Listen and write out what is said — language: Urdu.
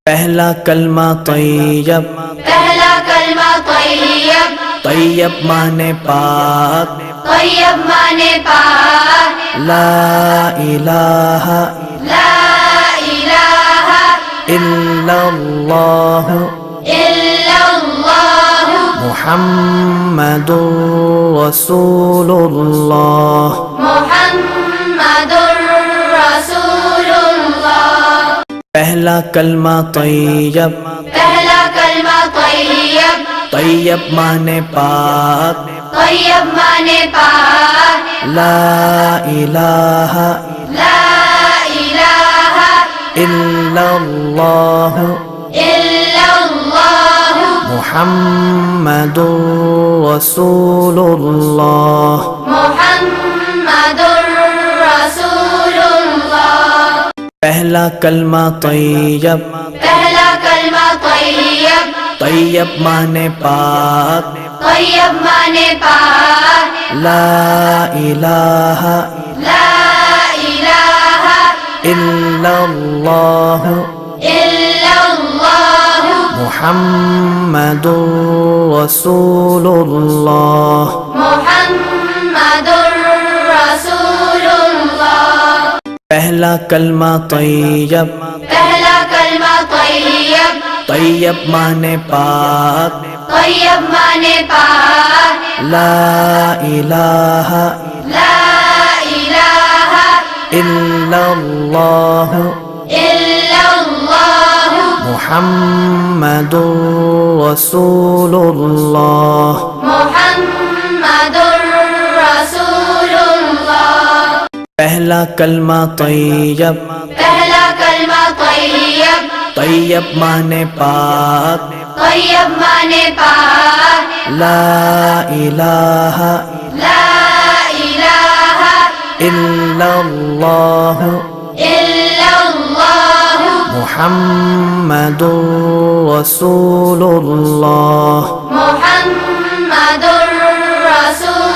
پہلا کلمہ طیب، پہلا کلمہ طیب، طیب مانے پاک، طیب مانے پاک، لا الہ لا الہ الا اللہ الا اللہ محمد رسول اللہ۔ محمد رسول اللہ۔ پہلا کلمہ طیب، پہلا کلمہ طیب، طیب مانے پاک، طیب مانے پاک، لا الہ لا الہ الا اللہ الا اللہ محمد رسول اللہ۔ محمد رسول اللہ۔ پہلا کلمہ طیب، پہلا کلمہ طیب، طیب مانے پاک، طیب مانے پاک، لا الہ لا الہ الا اللہ الا اللہ محمد رسول اللہ۔ محمد رسول اللہ۔ پہلا کلمہ طیب، پہلا کلمہ طیب، طیب مانے پاک، طیب مانے پاک، لا الہ لا الہ الا اللہ الا اللہ محمد رسول اللہ۔ محمد رسول اللہ۔ پہلا کلمہ طیب، پہلا کلمہ طیب، طیب مانے پاک، طیب مانے پاک، لا الہ لا الہ الا اللہ الا اللہ محمد رسول اللہ۔ محمد رسول